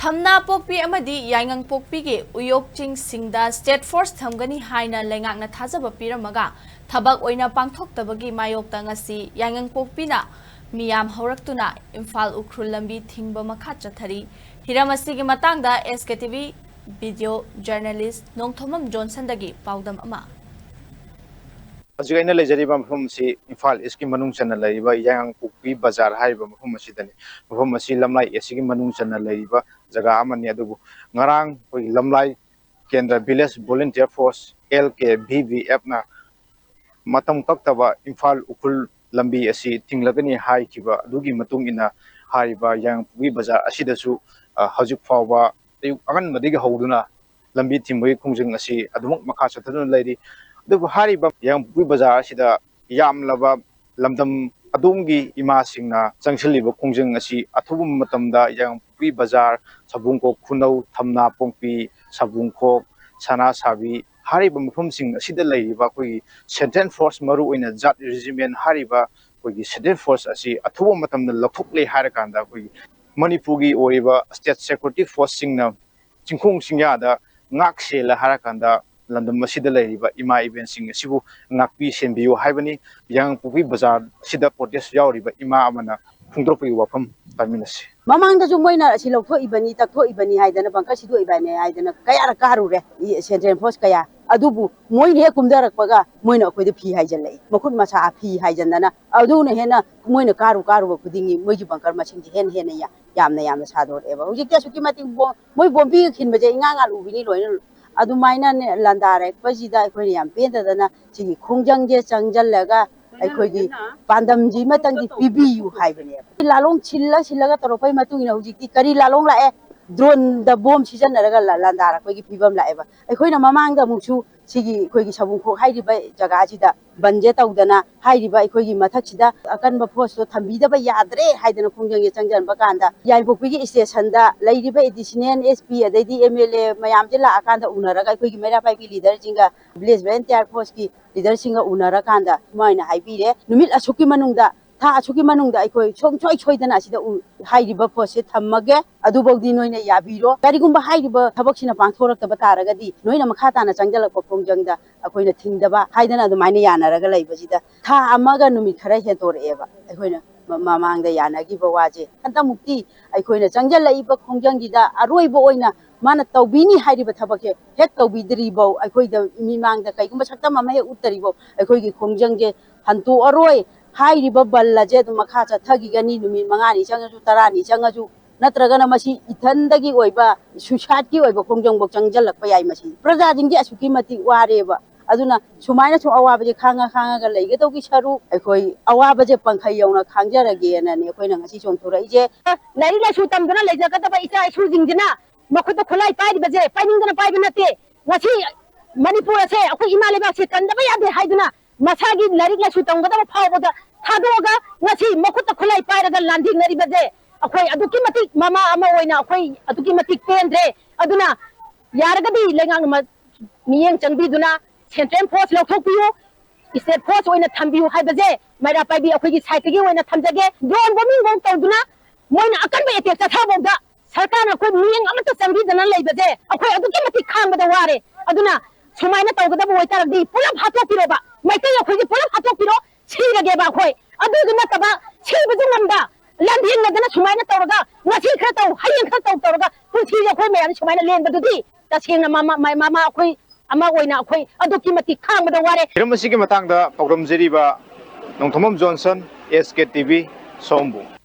Thamna Pokpi Amadi Yangang Pokpi Uyokching Singda State Force Thamgani Haina Lengakna Thazaba Piramaga Tabak Oina Pangtok Tabagi Mayok Tangasi Yangang Pokpina Miyam Houraktuna Imphal Ukhrul Lambi Thingba Makha Chathari Hiramasigi Matangda SKTV video journalist Nongthomam Johnson Dagi Paudam Ama Ajugaina lejariba mafum si Imphal iski manung chana laiba yang Pokpi bazar haiba mafum asidani mafum asi lamlai asigi manung chana laiba jaga amani adubu ngarang koi lamlai kendra village volunteer force LKVVF na matam kaktaba Imphal Ukhrul Lambi asi tinglagani hai kiba adugi matung ina haiba yang Pokpi bazar asidasu hajuk fawba agan madigi hauduna lambi thimboi khungjing asi adumuk makha chathaduna lairi adubu hariba yang Pokpi bazar asida yamlaba lamdam adumgi ima singna changshiliba khungjing asi athubum matamda yang Pokpi bazar sabungko khunau thamna pongpi sabungko sana sabi hariba mafum sing asida lairiba koi central force maru oina jat regiment hariba koi central force asi athubum matamda lathukle harakanda koi Manipuri oriba state security force singna chingkhong singya da ngakse la harakanda London masida lairiba ima event sing asibu ngakpi senbiyo haibani yang Pokpi bazar sida protest yauriba ima amana phungdropi wafam terminasi mamangda ju moina asi lokho ibani takho ibani haidana bangka sidu ibani haidana kaya karu re central force kaya adubu moine he kumdarakpaga moina akoide phi haijanlai makhut masa phi haijanana aduna hena moina karu khudingi moiji bangkar masing hen ya yamna sador eba ujikya suki mati moi bombi khinbaje inganga lubini loina adumaina ne landare pajida akhoi yam pendadana sigi khongjangje changjallaga akhoi pandamji matangdi pibiyu haibane lalong chillaga toropai matungina hujikti kari lalong lae drone da bomb season naraga landara akhoi pibam laeba akhoi na mamangda muksu sigi akhoi sabungkho hairiba jaga ajida banje tawdana hairiba akhoi mathaksida akanba posto thambida ba yadre haidana khongjangje changjanba kanda yai Pokpi station da lairiba additional SP adaidi MLA mayam jila akanda unaraga akhoi mera pai leader jinga village volunteer force ki leader singa unara kanda maina haibire numit asuki manungda tha asuki manungda akhoi choi dana asida hairiba force thammage adubogdi noina yabiro karigumba hairiba thabaksina pangthoraktaba taragadi noina makha tana changjala khongjangda akoina thingdaba haidana adumaina yanaraga laibasida tha amaga numit khara hentoreba akoina mamangda yanagiba waje anta mukti akoina changjala khongjangida aroiba oina mana tawbini hairiba thabake hek tawbidribau akoida mimangda kaigumba saktam ama he uttaribo akoigi khongjangje hantu aroi hairiba ballaje makha chathagigani numit mangani changasu tarani changasu natragana masi ithandagi oiba suicide ki oiba khongjangbo changjalakpa yai masi praja jinggi asuki mati wareba aduna sumaina su awabaje khanga ga leiga togi saru akhoi awabaje pangkhai yauna khangjarage na ne akhoi na ngasi chongthora ije laila su tamdana leja ka ba isa su jingjina makhuta khulai pai baje painingdana pai banate ngasi Manipur ase akhoi imaleba se kandaba yade haiduna masagi larik la su tamgada phawboda thadoga ngasi makhuta khulai pai raga landing nari baje akhoi aduki matik mama ama oina akhoi aduki matik pendre aduna yaragadi lengang miyeng changbiduna central force lokthokpiyo state force oina thambiyu haibaje maira paibi akhoi site gi oina thamjage drone bombing gong tawduna moina akanba attack chathabawda sarkar akhoi miyeng amata changbidana leibaje akhoi aduki matik khangbada ware aduna sumaina tawgada boitaradi pulam hatokpiroba maitai akhoi pulam hatokpiro sirage ba akhoi adugi nataba sibaju ngamda landing nadana sumaina tawraga ngasi khara taw hayeng khara tawraga puthi akhoi mayam sumaina lenbadudi tasengna mama akhoi ama oina akhoi aduki mati khangbada ware hiramasi ki matangda program jeriba Nongthomam Johnson SKTV Sombu